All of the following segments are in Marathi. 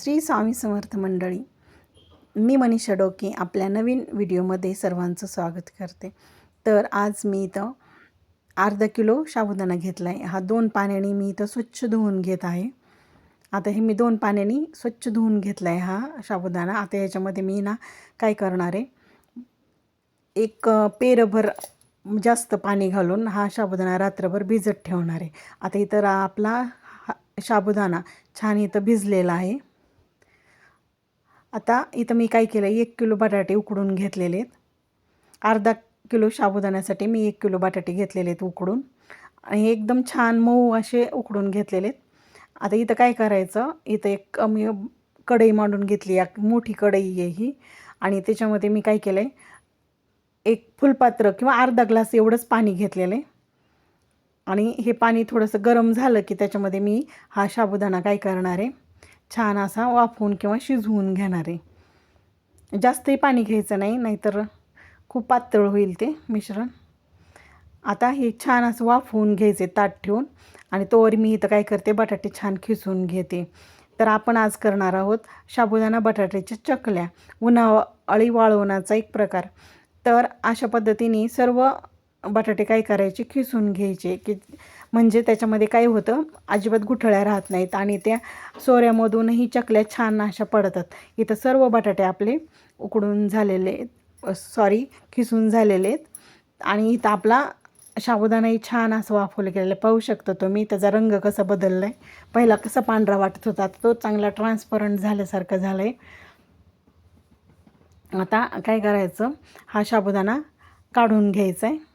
श्री स्वामी समर्थ मंडळी, मी मनीषा डोके आपल्या नवीन व्हिडिओमध्ये सर्वांचं स्वागत करते। तर आज मी इथं अर्धा किलो साबुदाणा घेतला आहे। हा 2 पाण्याने मी इथं स्वच्छ धुवून घेत आहे। आता हे मी 2 पाण्याने स्वच्छ धुवून घेतला आहे हा साबुदाणा। आता याच्यामध्ये मी ना काय करणार आहे, एक पेरभर जास्त पाणी घालून हा साबुदाणा रात्रभर भिजत ठेवणार आहे। आता इथं आपला साबुदाणा छान इथं भिजलेला आहे। आता इथं मी काय केलं, 1 किलो बटाटे उकडून घेतलेले आहेत। अर्धा किलो साबुदाण्यासाठी मी 1 किलो बटाटे घेतलेले आहेत उकडून, आणि एकदम छान मऊ असे उकडून घेतलेले आहेत। आता इथं काय करायचं, इथं एक मी कढई मांडून घेतली, एक मोठी कढई आहे ही, आणि त्याच्यामध्ये मी काय केलं आहे, एक फुलपात्र किंवा अर्धा ग्लास एवढंच पाणी घेतलेलं आहे। आणि हे पाणी थोडंसं गरम झालं की त्याच्यामध्ये मी हा साबुदाणा काय करणार आहे, छान असा वाफवून किंवा शिजवून घेणार आहे। जास्तही पाणी घ्यायचं नाही, नाहीतर खूप पातळ होईल ते मिश्रण। आता हे छान असं वाफवून घ्यायचे ताट ठेवून, आणि तोवर मी इथं काय करते, बटाटे छान खिसून घेते। तर आपण आज करणार आहोत साबुदाणा बटाट्याच्या चकल्या, उन्हाळी वाळवण्याचा एक प्रकार। तर अशा पद्धतीने सर्व बटाटे काय करायचे, खिसून घ्यायचे, की म्हणजे त्याच्यामध्ये काय होतं, अजिबात गुठळ्या राहत नाहीत आणि त्या सोऱ्यामधूनही चकल्या छान अशा पडतात। इथं सर्व बटाटे आपले उकडून झालेले खिसून झालेले आहेत, आणि इथं आपला साबुदाणाही छान असं वाफवलं गेलेलं पाहू शकता तुम्ही। त्याचा रंग कसा बदलला आहे, पहिला कसा पांढरा वाटत होता, तो चांगला ट्रान्सपरंट झाल्यासारखं झालं आहे। आता काय करायचं, हा साबुदाणा काढून घ्यायचा आहे।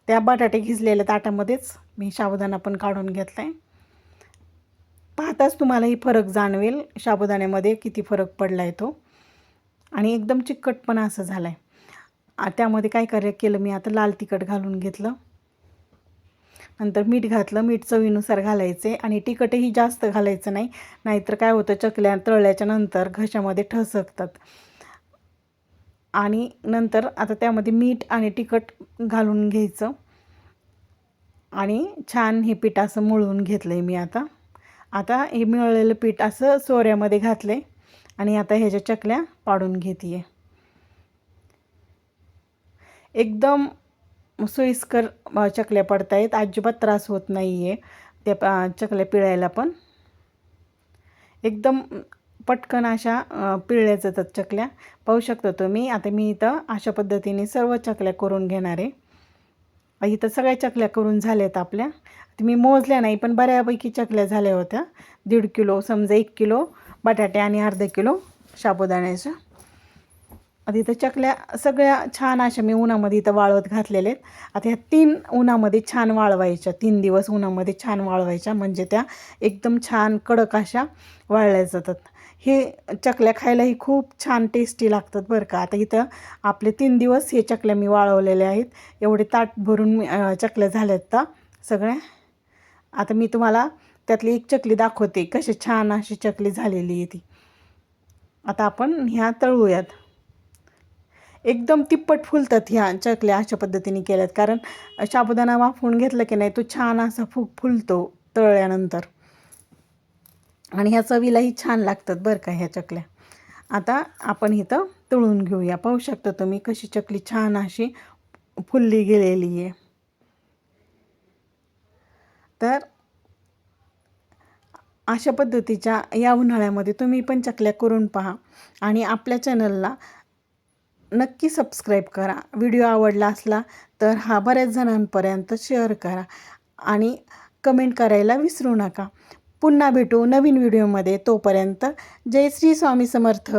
त्या बटाटे घिजलेल्या ताटामध्येच मी साबुदाणा पण काढून घेतला आहे। पाहताच तुम्हालाही फरक जाणवेल, साबुदाण्यामध्ये किती फरक पडला आहे तो, आणि एकदम चिकटपणा असं झाला आहे। त्यामध्ये काय केलं मी, आता लाल तिखट घालून घेतलं, नंतर मीठ घातलं। मीठ चवीनुसार घालायचे, आणि तिखटही जास्त घालायचं नाही, नाहीतर काय होतं, चकल्या तळल्याच्या नंतर घशामध्ये ठसकतात। आणि नंतर आता त्यामध्ये मीठ आणि तिखट घालून घ्यायचं, आणि छान हे पीठ असं मळून घेतलं आहे मी। आता हे मिळलेलं पीठ असं सोऱ्यामध्ये घातलं आहे, आणि आता ह्याच्या चकल्या पाडून घेते आहे। एकदम सोयीस्कर चकल्या पडत आहेत, अजिबात त्रास होत नाही आहे त्या चकल्या पिळायला, पण एकदम पटकन अशा पिळल्या जातात चकल्या, पाहू शकता तुम्ही। आता मी इथं अशा पद्धतीने सर्व चकल्या करून घेणार आहे। इथं सगळ्या चकल्या करून झाल्यात आपल्या, मी मोजल्या नाही पण बऱ्यापैकी चकल्या झाल्या होत्या। 1.5 किलो समजा, 1 किलो बटाटे आणि अर्धा किलो साबुदाण्याच्या। आता इथं चकल्या सगळ्या छान अशा मी उन्हामध्ये इथं वाळवत घातलेल्या आहेत। आता ह्या 3 उन्हामध्ये छान वाळवायच्या, 3 दिवस उन्हामध्ये छान वाळवायच्या, म्हणजे त्या एकदम छान कडक अशा वाळल्या जातात। हे चकल्या खायलाही खूप छान टेस्टी लागतात बरं का। आता इथं आपले 3 दिवस हे चकल्या मी वाळवलेल्या आहेत, एवढे ताट भरून चकल्या झाल्यात तर सगळ्या। आता मी तुम्हाला त्यातली एक चकली दाखवते, कशी छान अशी चकली झालेली आहे ती। आता आपण ह्या तळूयात, एकदम तिप्पट फुलतात ह्या चकल्या अशा पद्धतीने केल्यात, कारण साबुदाणा वाफवून घेतलं की नाही, तो छान असा फुलतो तळल्यानंतर, आणि ह्या चवीलाही छान लागतात बरं का ह्या चकल्या। आता आपण इथं तळून घेऊया, पाहू शकता तुम्ही कशी चकली छान अशी फुलली गेलेली आहे। तर अशा पद्धतीच्या या उन्हाळ्यामध्ये तुम्ही पण चकल्या करून पहा, आणि आपल्या चॅनलला नक्की सबस्क्राईब करा। व्हिडिओ आवडला असला तर हा बऱ्याच जणांपर्यंत शेअर करा, आणि कमेंट करायला विसरू नका। पुन्हा भेटू नवीन व्हिडिओमध्ये, तोपर्यंत जय श्री स्वामी समर्थ।